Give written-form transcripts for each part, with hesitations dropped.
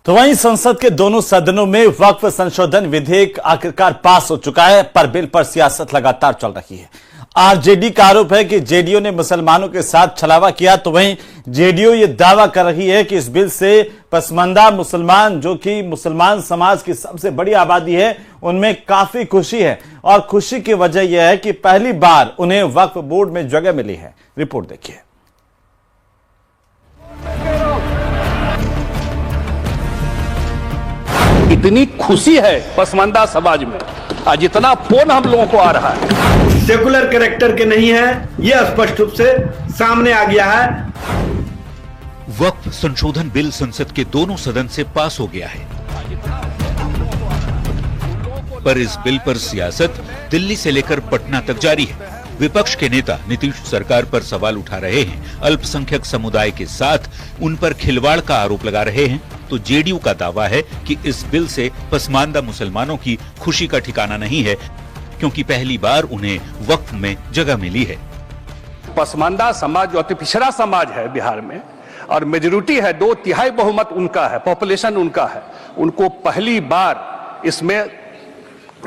तो वहीं संसद के दोनों सदनों में वक्फ संशोधन विधेयक आखिरकार पास हो चुका है, पर बिल पर सियासत लगातार चल रही है। आरजेडी का आरोप है कि जेडीयू ने मुसलमानों के साथ छलावा किया, तो वहीं जेडीयू ये दावा कर रही है कि इस बिल से पसमानदा मुसलमान, जो कि मुसलमान समाज की सबसे बड़ी आबादी है, उनमें काफी खुशी है। और खुशी की वजह यह है कि पहली बार उन्हें वक्फ बोर्ड में जगह मिली है। रिपोर्ट देखिए। इतनी खुशी है पसमानदा समाज में, आज इतना फोन हम लोगों को आ रहा है। सेकुलर कैरेक्टर के नहीं है, यह स्पष्ट रूप से सामने आ गया है। वक्फ संशोधन बिल संसद के दोनों सदन से पास हो गया है, पर इस बिल पर सियासत दिल्ली से लेकर पटना तक जारी है। विपक्ष के नेता नीतीश सरकार पर सवाल उठा रहे हैं, अल्पसंख्यक समुदाय के साथ उन पर खिलवाड़ का आरोप लगा रहे हैं, तो जेडीयू का दावा है कि इस बिल से पसमानदा मुसलमानों की खुशी का ठिकाना नहीं है, क्योंकि पहली बार उन्हें वक्फ में जगह मिली है। पसमानदा समाज जो अति पिछड़ा समाज है बिहार में, और मेजोरिटी है, 2/3 बहुमत उनका है, पॉपुलेशन उनका है, उनको पहली बार इसमें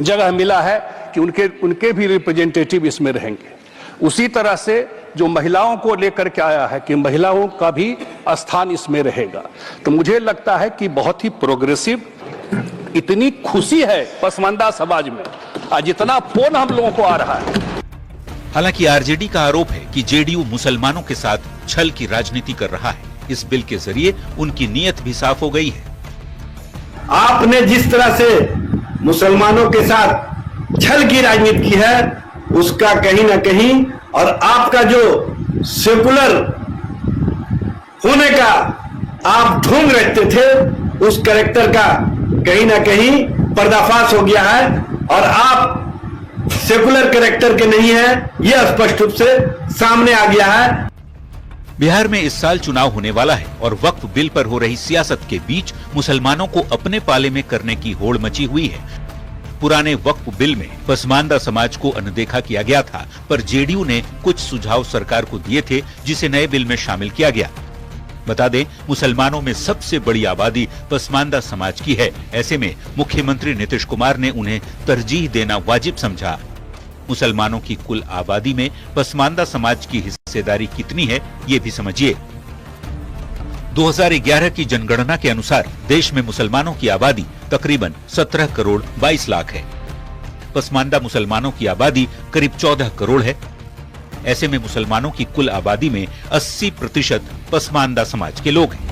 जगह मिला है कि उनके भी रिप्रेजेंटेटिव इसमें रहेंगे। उसी तरह से जो महिलाओं को लेकर के आया है कि महिलाओं का भी स्थान इसमें रहेगा, तो मुझे लगता है कि बहुत ही प्रोग्रेसिव, इतनी खुशी है पसमानदा समाज में, आज इतना फोन हम लोगों को आ रहा है। हालांकि आरजेडी का आरोप है कि जेडीयू मुसलमानों के साथ छल की राजनीति कर रहा है। इस बिल के जरिए उनकी नीयत भी साफ हो गई है। आपने जिस तरह से मुसलमानों के साथ छल की राजनीति की है, उसका कहीं ना कहीं, और आपका जो सेकुलर होने का आप ढोंग रखते थे, उस कैरेक्टर का कहीं ना कहीं पर्दाफाश हो गया है, और आप सेकुलर कैरेक्टर के नहीं है, यह स्पष्ट रूप से सामने आ गया है। बिहार में इस साल चुनाव होने वाला है, और वक्फ बिल पर हो रही सियासत के बीच मुसलमानों को अपने पाले में करने की होड़ मची हुई है। पुराने वक्फ बिल में पसमानदा समाज को अनदेखा किया गया था, पर जेडीयू ने कुछ सुझाव सरकार को दिए थे, जिसे नए बिल में शामिल किया गया। बता दें, मुसलमानों में सबसे बड़ी आबादी पसमानदा समाज की है। ऐसे में मुख्यमंत्री नीतीश कुमार ने उन्हें तरजीह देना वाजिब समझा। मुसलमानों की कुल आबादी में पसमानदा समाज की हिस्सेदारी कितनी है, ये भी समझिए। 2011 की जनगणना के अनुसार देश में मुसलमानों की आबादी तकरीबन 17 करोड़ 22 लाख है। पसमानदा मुसलमानों की आबादी करीब 14 करोड़ है। ऐसे में मुसलमानों की कुल आबादी में 80% पसमानदा समाज के लोग हैं।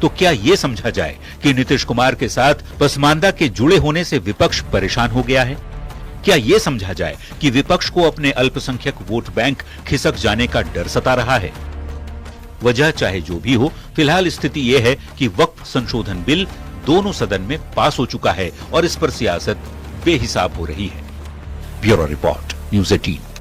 तो क्या ये समझा जाए कि नीतीश कुमार के साथ पसमानदा के जुड़े होने से विपक्ष परेशान हो गया है? क्या ये समझा जाए कि विपक्ष को अपने अल्पसंख्यक वोट बैंक खिसक जाने का डर सता रहा है? वजह चाहे जो भी हो, फिलहाल स्थिति यह है कि वक्फ संशोधन बिल दोनों सदन में पास हो चुका है और इस पर सियासत बेहिसाब हो रही है। Bureau report, news 18।